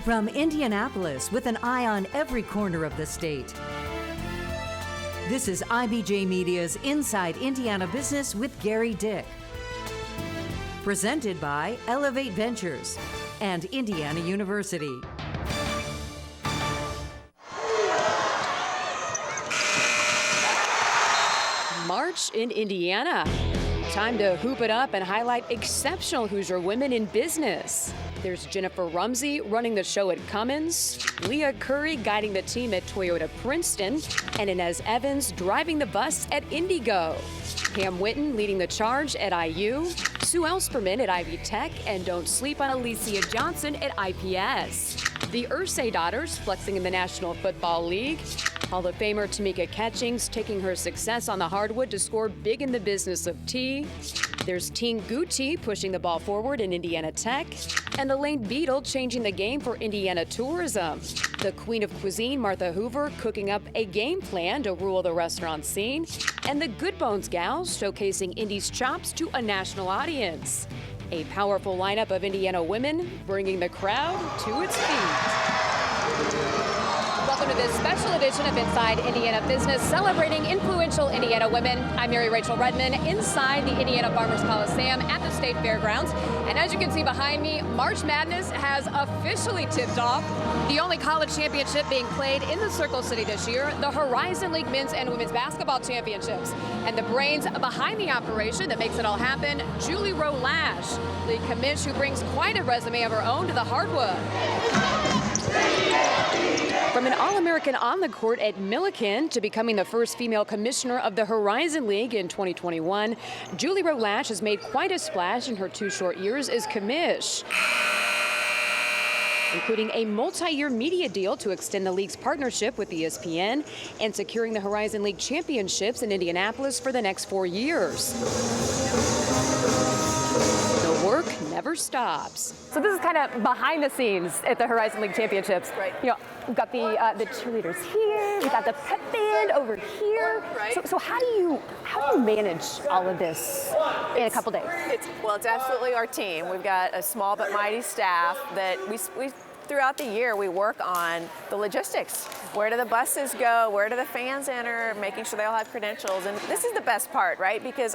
From Indianapolis, with an eye on every corner of the state, this is IBJ Media's Inside Indiana Business with Gerry Dick. Presented by Elevate Ventures and Indiana University. March in Indiana. Time to hoop it up and highlight exceptional Hoosier women in business. There's Jennifer Rumsey running the show at Cummins, Leah Curry guiding the team at Toyota Princeton, and Inez Evans driving the bus at Indigo. Pam Whitten leading the charge at IU, Sue Elsperman at Ivy Tech, and don't sleep on Alicia Johnson at IPS. The Irsay daughters flexing in the National Football League. Hall of Famer Tamika Catchings taking her success on the hardwood to score big in the business of tea. There's Teen Gucci pushing the ball forward in Indiana Tech, and Elaine Beadle changing the game for Indiana tourism. The Queen of Cuisine, Martha Hoover, cooking up a game plan to rule the restaurant scene, and the Good Bones Gals showcasing Indy's chops to a national audience. A powerful lineup of Indiana women bringing the crowd to its feet. Welcome to this special edition of Inside Indiana Business, celebrating influential Indiana women. I'm Mary Rachel Redmond inside the Indiana Farmers Coliseum at the State Fairgrounds. And as you can see behind me, March Madness has officially tipped off. The only college championship being played in the Circle City this year, the Horizon League Men's and Women's Basketball Championships. And the brains behind the operation that makes it all happen, Julie Rowe Lach, the commish who brings quite a resume of her own to the hardwood. From an All-American on the court at Millikin to becoming the first female commissioner of the Horizon League in 2021, Julie Rowe Lach has made quite a splash in her 2 short years as commish, including a multi-year media deal to extend the league's partnership with ESPN and securing the Horizon League championships in Indianapolis for the next 4 years. The work never stops. So this is kind of behind the scenes at the Horizon League Championships. Right. You know, we've got the cheerleaders here, we've got the pep band over here. Right. So how do you manage all of this in a couple days? It's absolutely our team. We've got a small but mighty staff that we throughout the year we work on the logistics. Where do the buses go? Where do the fans enter? Making sure they all have credentials. And this is the best part, right? Because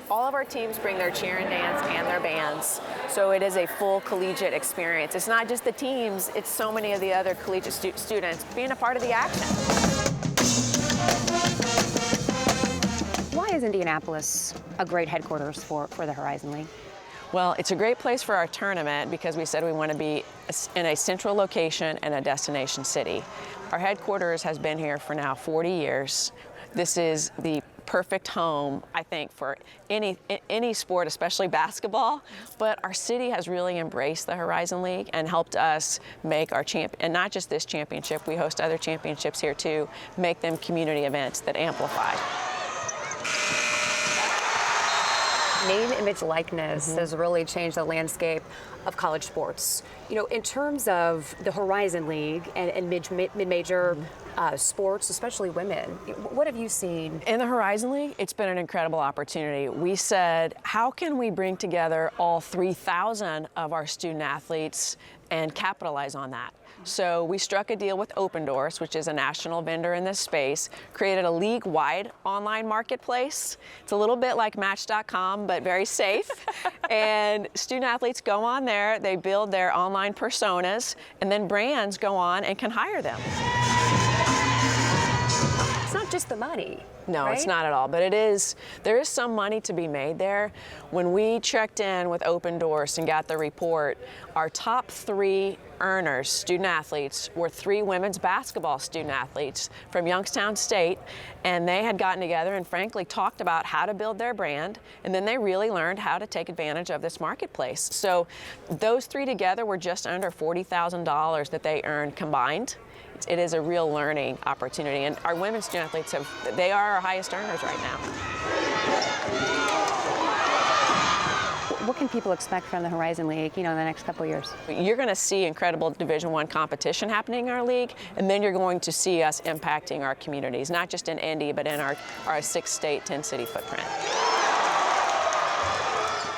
all of our teams bring their cheer and dance and their bands. So it is a full collegiate experience. It's not just the teams, it's so many of the other collegiate students being a part of the action. Why is Indianapolis a great headquarters for the Horizon League? Well, it's a great place for our tournament because we said we want to be in a central location and a destination city. Our headquarters has been here for now 40 years. This is the perfect home, I think, for any sport, especially basketball. But our city has really embraced the Horizon League and helped us make our and not just this championship, we host other championships here too, make them community events that amplify. Name, image, likeness has really changed the landscape of college sports. You know, in terms of the Horizon League and mid-major sports, especially women, what have you seen? In the Horizon League, it's been an incredible opportunity. We said, how can we bring together all 3,000 of our student athletes and capitalize on that? So we struck a deal with Open Doors, which is a national vendor in this space, created a league-wide online marketplace. It's a little bit like Match.com, but very safe. And student athletes go on there, they build their online personas, and then brands go on and can hire them. It's not just the money. No, right? It's not at all, but there is some money to be made there. When we checked in with Open Doors and got the report, our top 3 earners, student athletes, were 3 women's basketball student athletes from Youngstown State, and they had gotten together and frankly talked about how to build their brand, and then they really learned how to take advantage of this marketplace. So those 3 together were just under $40,000 that they earned combined. It is a real learning opportunity, and our women's student athletes they are our highest earners right now. What can people expect from the Horizon League, in the next couple of years? You're going to see incredible Division I competition happening in our league, and then you're going to see us impacting our communities, not just in Indy, but in our 6-state, 10-city footprint.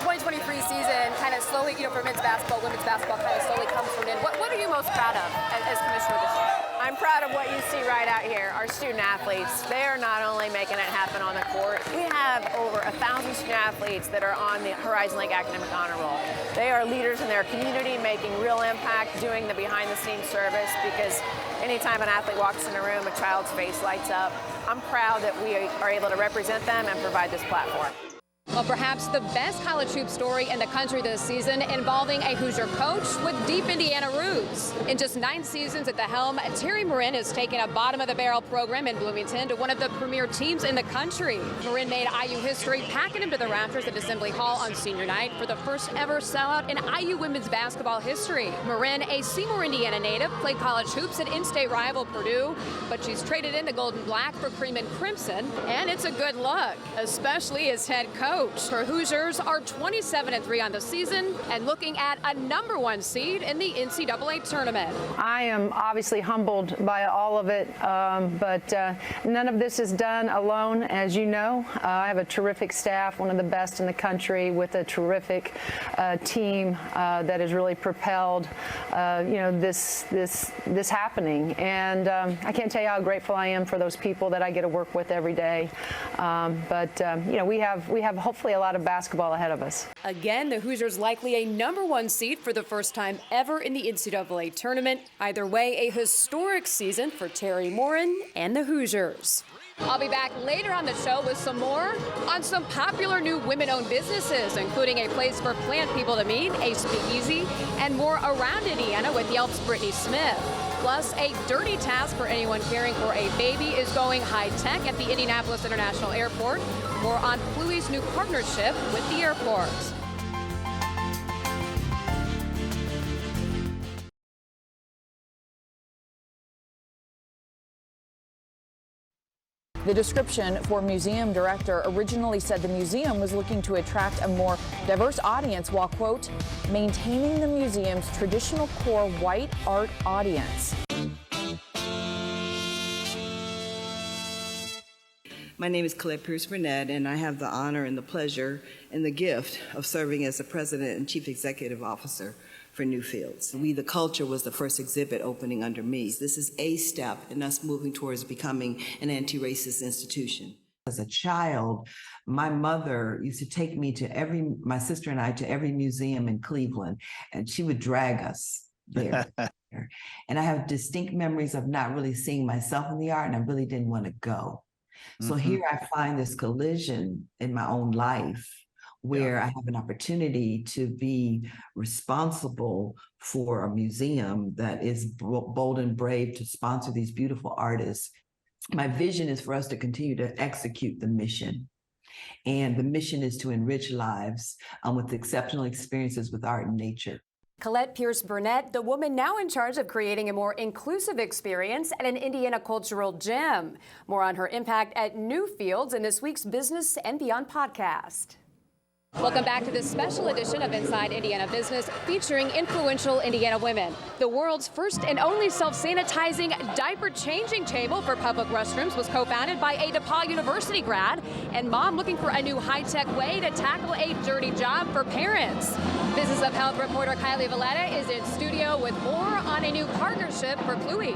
2023 season kind of slowed slowly, for men's basketball, women's basketball kind of slowly comes from in. What are you most proud of as commissioner this year? I'm proud of what you see right out here. Our student athletes, they are not only making it happen on the court, we have over 1,000 student athletes that are on the Horizon Lake Academic Honor Roll. They are leaders in their community, making real impact, doing the behind-the-scenes service, because anytime an athlete walks in a room, a child's face lights up. I'm proud that we are able to represent them and provide this platform. Well, perhaps the best college hoop story in the country this season, involving a Hoosier coach with deep Indiana roots. In just 9 seasons at the helm, Terry Marin has taken a bottom-of-the-barrel program in Bloomington to one of the premier teams in the country. Marin made IU history, packing him to the rafters at Assembly Hall on senior night for the first ever sellout in IU women's basketball history. Marin, a Seymour, Indiana native, played college hoops at in-state rival Purdue, but she's traded in the Golden Black for cream and crimson, and it's a good look, especially as head coach. Her Hoosiers are 27-3 on the season and looking at a #1 seed in the NCAA tournament. I am obviously humbled by all of it, but none of this is done alone, as you know. I have a terrific staff, one of the best in the country, with a terrific team that has really propelled, this happening. And I can't tell you how grateful I am for those people that I get to work with every day. We have hopefully a lot of basketball ahead of us. Again, the Hoosiers likely a #1 seed for the first time ever in the NCAA tournament. Either way, a historic season for Terry Marin and the Hoosiers. I'll be back later on the show with some more on some popular new women-owned businesses, including a place for plant people to meet, a speakeasy, and more around Indiana with Yelp's Brittany Smith. Plus, a dirty task for anyone caring for a baby is going high-tech at the Indianapolis International Airport. More on Plui's new partnership with the airport. The description for museum director originally said the museum was looking to attract a more diverse audience while, quote, maintaining the museum's traditional core white art audience. My name is Colette Pierce-Burnett, and I have the honor and the pleasure and the gift of serving as the President and Chief Executive Officer for Newfields. We the Culture was the first exhibit opening under me. This is a step in us moving towards becoming an anti-racist institution. As a child, my mother used to take me to my sister and I, to every museum in Cleveland, and she would drag us there. And I have distinct memories of not really seeing myself in the art, and I really didn't want to go. So here I find this collision in my own life where I have an opportunity to be responsible for a museum that is bold and brave to sponsor these beautiful artists. My vision is for us to continue to execute the mission. And the mission is to enrich lives with exceptional experiences with art and nature. Colette Pierce-Burnett, the woman now in charge of creating a more inclusive experience at an Indiana cultural gem. More on her impact at Newfields in this week's Business and Beyond podcast. Welcome back to this special edition of Inside Indiana Business, featuring influential Indiana women. The world's first and only self-sanitizing diaper changing table for public restrooms was co-founded by a DePaul University grad and mom looking for a new high-tech way to tackle a dirty job for parents. Business of Health reporter Kylie Valletta is in studio with more on a new partnership for Plui.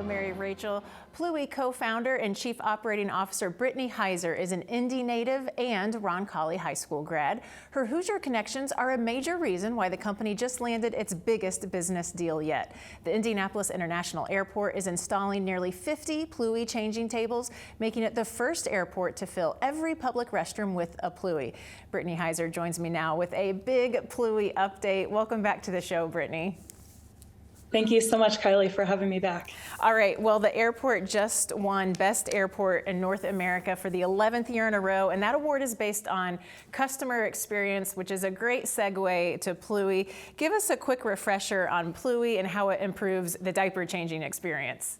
Mary Rachel. Plui co-founder and Chief Operating Officer Brittany Heiser is an Indy native and Roncalli High School grad. Her Hoosier connections are a major reason why the company just landed its biggest business deal yet. The Indianapolis International Airport is installing nearly 50 Plui changing tables, making it the first airport to fill every public restroom with a Plui. Brittany Heiser joins me now with a big Plui update. Welcome back to the show, Brittany. Thank you so much, Kylie, for having me back. All right. Well, the airport just won Best Airport in North America for the 11th year in a row, and that award is based on customer experience, which is a great segue to Plui. Give us a quick refresher on Plui and how it improves the diaper changing experience.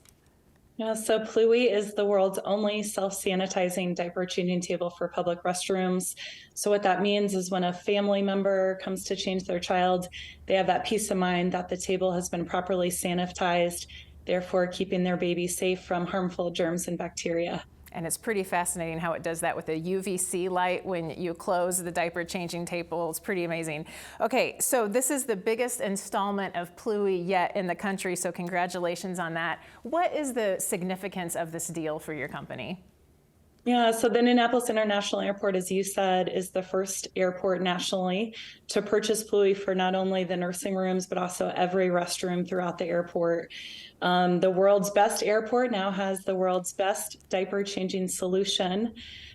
Yeah, so Plui is the world's only self-sanitizing diaper changing table for public restrooms. So what that means is when a family member comes to change their child, they have that peace of mind that the table has been properly sanitized, therefore keeping their baby safe from harmful germs and bacteria. And it's pretty fascinating how it does that with a UVC light when you close the diaper changing table. It's pretty amazing. Okay, so this is the biggest installment of Pluie yet in the country, so congratulations on that. What is the significance of this deal for your company? Yeah, so the Indianapolis International Airport, as you said, is the first airport nationally to purchase Pluie for not only the nursing rooms, but also every restroom throughout the airport. The world's best airport now has the world's best diaper changing solution.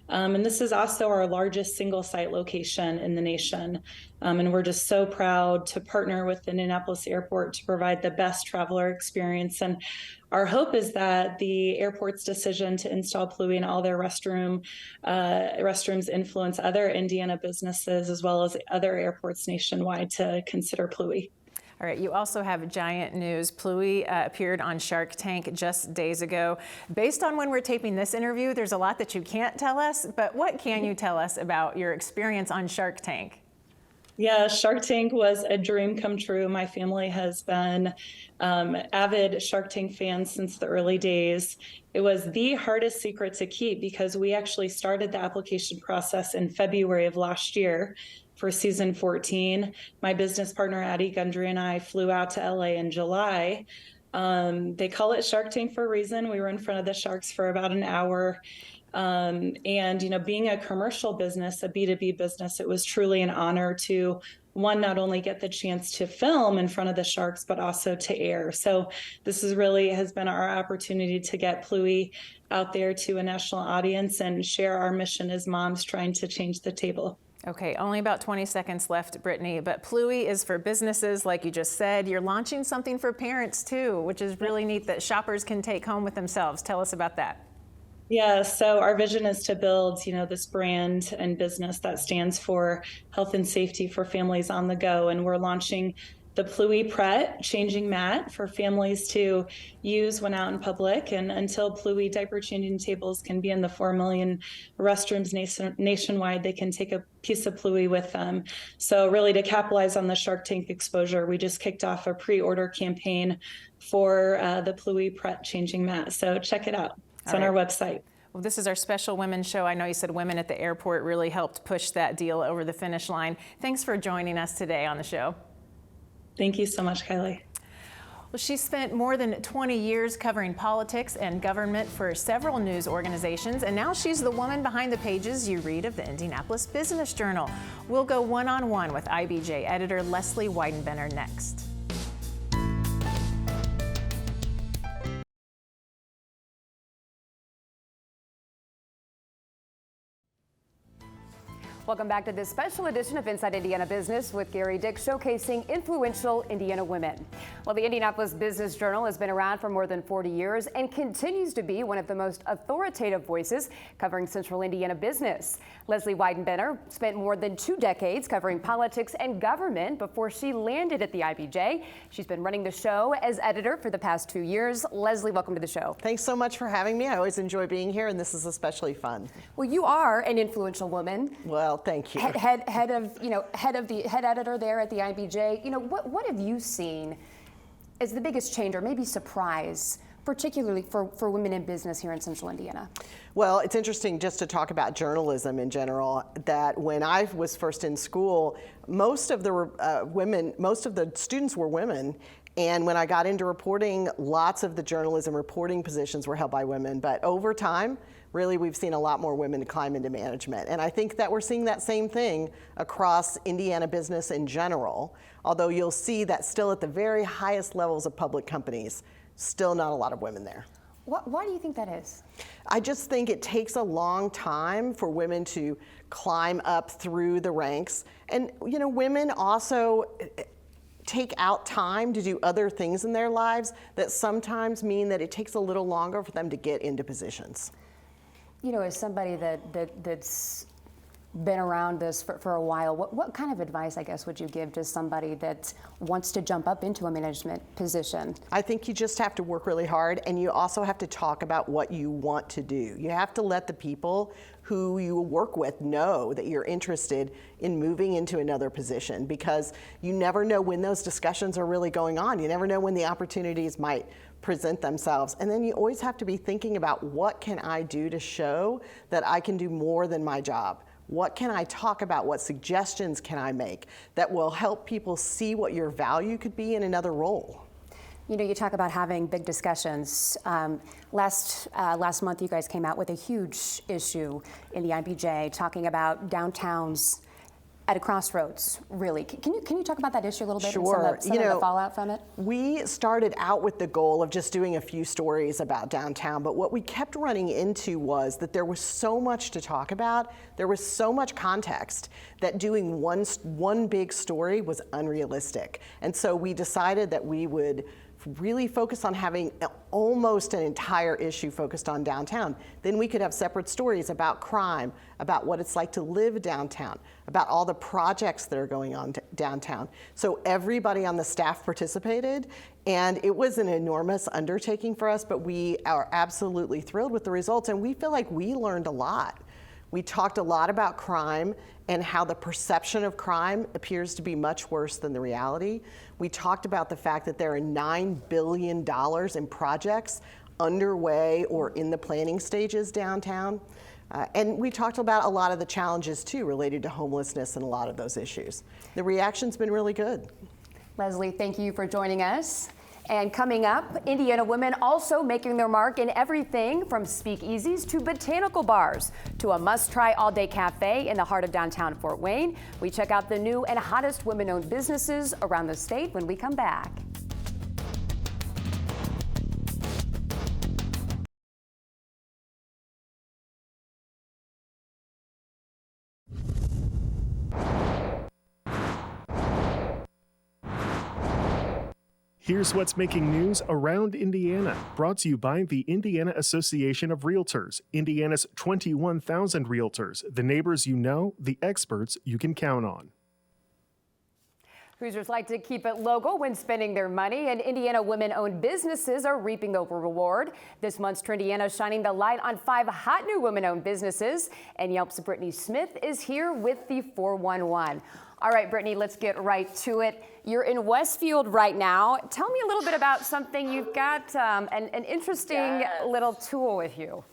And this is also our largest single site location in the nation. And we're just so proud to partner with the Indianapolis Airport to provide the best traveler experience. And our hope is that the airport's decision to install Pluie in all their restrooms influence other Indiana businesses as well as other airports nationwide to consider Pluie. All right, you also have giant news. Pluie appeared on Shark Tank just days ago. Based on when we're taping this interview, there's a lot that you can't tell us, but what can you tell us about your experience on Shark Tank? Yeah, Shark Tank was a dream come true. My family has been avid Shark Tank fans since the early days. It was the hardest secret to keep because we actually started the application process in February of last year for season 14. My business partner, Addie Gundry, and I flew out to LA in July. They call it Shark Tank for a reason. We were in front of the sharks for about an hour. And, you know, being a commercial business, a B2B business, it was truly an honor to, one, not only get the chance to film in front of the sharks, but also to air. So this is really has been our opportunity to get Pluie out there to a national audience and share our mission as moms trying to change the table. Okay, only about 20 seconds left, Brittany, but Pluie is for businesses, like you just said. You're launching something for parents too, which is really neat that shoppers can take home with themselves. Tell us about that. Yeah, so our vision is to build, you know, this brand and business that stands for health and safety for families on the go. And we're launching the Pluie Pret changing mat for families to use when out in public. And until Pluie diaper changing tables can be in the 4 million restrooms nationwide, they can take a piece of Pluie with them. So really to capitalize on the Shark Tank exposure, we just kicked off a pre-order campaign for the Pluie Pret changing mat. So check it out. It's on our website. Well, this is our special women's show. I know you said women at the airport really helped push that deal over the finish line. Thanks for joining us today on the show. Thank you so much, Kylie. Well, she spent more than 20 years covering politics and government for several news organizations, and now she's the woman behind the pages you read of the Indianapolis Business Journal. We'll go one-on-one with IBJ editor Leslie Weidenbenner next. Welcome back to this special edition of Inside Indiana Business with Gerry Dick, showcasing influential Indiana women. Well, the Indianapolis Business Journal has been around for more than 40 years and continues to be one of the most authoritative voices covering central Indiana business. Leslie Weidenbenner spent more than 2 decades covering politics and government before she landed at the IBJ. She's been running the show as editor for the past 2 years. Leslie, welcome to the show. Thanks so much for having me. I always enjoy being here, and this is especially fun. Well, you are an influential woman. Well, thank you. Head editor there at the IBJ. You know, what have you seen as the biggest change or maybe surprise, particularly for women in business here in central Indiana? Well, it's interesting just to talk about journalism in general, that when I was first in school, most of the students were women. And when I got into reporting, lots of the journalism reporting positions were held by women. But over time, really, we've seen a lot more women climb into management. And I think that we're seeing that same thing across Indiana business in general, although you'll see that still at the very highest levels of public companies, still not a lot of women there. Why do you think that is? I just think it takes a long time for women to climb up through the ranks. And, you know, women also take out time to do other things in their lives that sometimes mean that it takes a little longer for them to get into positions. You know, as somebody that's been around this for a while, what kind of advice, I guess, would you give to somebody that wants to jump up into a management position? I think you just have to work really hard, and you also have to talk about what you want to do. You have to let the people who you work with know that you're interested in moving into another position, because you never know when those discussions are really going on. You never know when the opportunities might present themselves. And then you always have to be thinking about, what can I do to show that I can do more than my job? What can I talk about? What suggestions can I make that will help people see what your value could be in another role? You know, you talk about having big discussions. Last month, you guys came out with a huge issue in the IBJ talking about downtowns at a crossroads, really. Can you talk about that issue a little bit? Sure. And some of the fallout from it? We started out with the goal of just doing a few stories about downtown, but what we kept running into was that there was so much to talk about, there was so much context, that doing one big story was unrealistic. And so we decided that we would really focus on having almost an entire issue focused on downtown. Then we could have separate stories about crime, about what it's like to live downtown, about all the projects that are going on downtown. So everybody on the staff participated, and it was an enormous undertaking for us, but we are absolutely thrilled with the results, and we feel like we learned a lot. We talked a lot about crime and how the perception of crime appears to be much worse than the reality. We talked about the fact that there are $9 billion in projects underway or in the planning stages downtown. And we talked about a lot of the challenges too related to homelessness and a lot of those issues. The reaction's been really good. Leslie, thank you for joining us. And coming up, Indiana women also making their mark in everything from speakeasies to botanical bars to a must-try all-day cafe in the heart of downtown Fort Wayne. We check out the new and hottest women-owned businesses around the state when we come back. Here's what's making news around Indiana, brought to you by the Indiana Association of Realtors, Indiana's 21,000 realtors, the neighbors you know, the experts you can count on. Cruisers like to keep it local when spending their money, and Indiana women-owned businesses are reaping the reward. This month's Trendiana is shining the light on 5 hot new women-owned businesses, and Yelp's Brittany Smith is here with the 411. All right, Brittany, let's get right to it. You're in Westfield right now. Tell me a little bit about something. You've got an interesting little tool with you.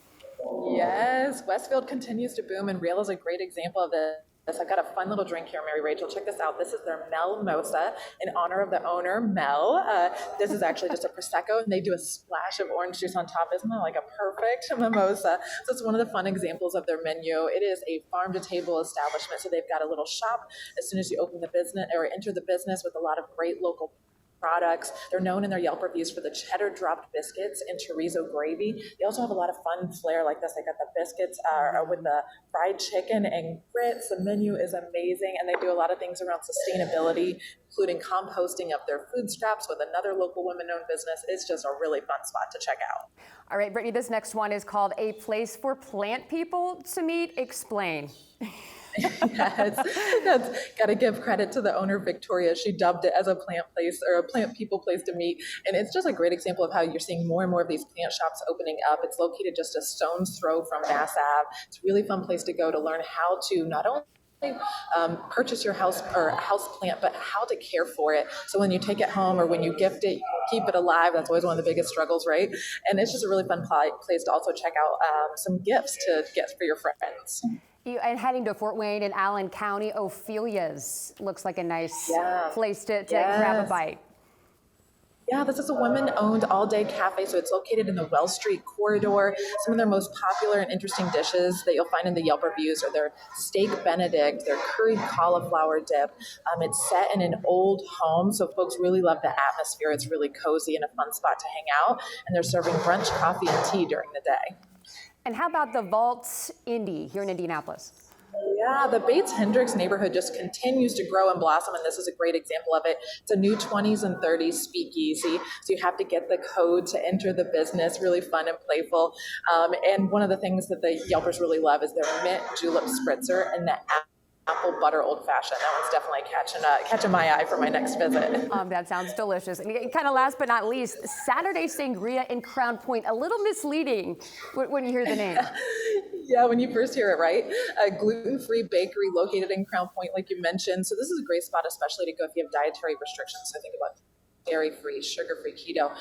Yes, Westfield continues to boom, and Real is a great example of this. I've got a fun little drink here, Mary Rachel. Check this out. This is their Mel Mosa in honor of the owner, Mel. This is actually just a Prosecco, and they do a splash of orange juice on top. Isn't that like a perfect mimosa? So it's one of the fun examples of their menu. It is a farm-to-table establishment, so they've got a little shop as soon as you open the business or enter the business with a lot of great local products. They're known in their Yelp reviews for the cheddar dropped biscuits and chorizo gravy. They also have a lot of fun flair like this. They got the biscuits with the fried chicken and grits. The menu is amazing, and they do a lot of things around sustainability, including composting of their food scraps with another local women-owned business. It's just a really fun spot to check out. All right, Brittany, this next one is called A Place for Plant People to Meet. Explain. Yes, that's got to give credit to the owner, Victoria. She dubbed it as a plant place or a plant people place to meet. And it's just a great example of how you're seeing more and more of these plant shops opening up. It's located just a stone's throw from Mass Ave. It's a really fun place to go to learn how to not only purchase your house or a house plant, but how to care for it. So when you take it home or when you gift it, you can keep it alive. That's always one of the biggest struggles, right? And it's just a really fun place to also check out some gifts to get for your friends. And heading to Fort Wayne in Allen County, Ophelia's looks like a nice place to grab a bite. Yeah, this is a women-owned all-day cafe, so it's located in the Wells Street corridor. Some of their most popular and interesting dishes that you'll find in the Yelp reviews are their steak Benedict, their curried cauliflower dip. It's set in an old home, so folks really love the atmosphere. It's really cozy and a fun spot to hang out, and they're serving brunch, coffee, and tea during the day. And how about the Vault Indy here in Indianapolis? Yeah, the Bates Hendricks neighborhood just continues to grow and blossom, and this is a great example of it. It's a new 20s and 30s speakeasy, so you have to get the code to enter the business, really fun and playful. And one of the things that the Yelpers really love is their mint julep spritzer and the apple butter old fashioned. That one's definitely catching my eye for my next visit. That sounds delicious. And kind of last but not least, Saturday Sangria in Crown Point. A little misleading when you hear the name. Yeah, when you first hear it, right? A gluten-free bakery located in Crown Point, like you mentioned. So this is a great spot, especially to go if you have dietary restrictions. So think about dairy-free, sugar-free, keto.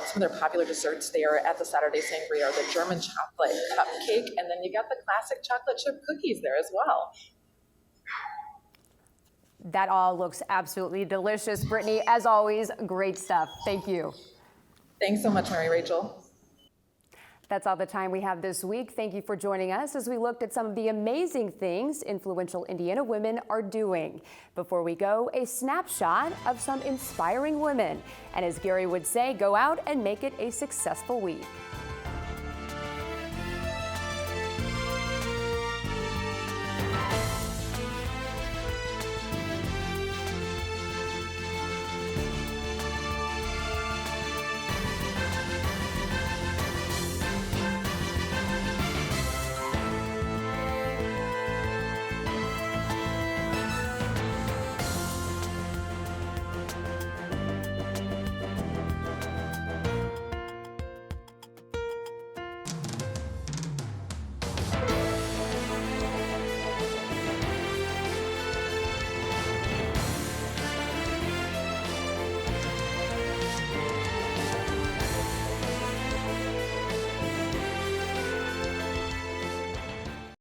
Some of their popular desserts there at the Saturday Sangria are the German chocolate cupcake, and then you got the classic chocolate chip cookies there as well. That all looks absolutely delicious. Brittany, as always, great stuff. Thank you. Thanks so much, Mary Rachel. That's all the time we have this week. Thank you for joining us as we looked at some of the amazing things influential Indiana women are doing. Before we go, a snapshot of some inspiring women. And as Gerry would say, go out and make it a successful week.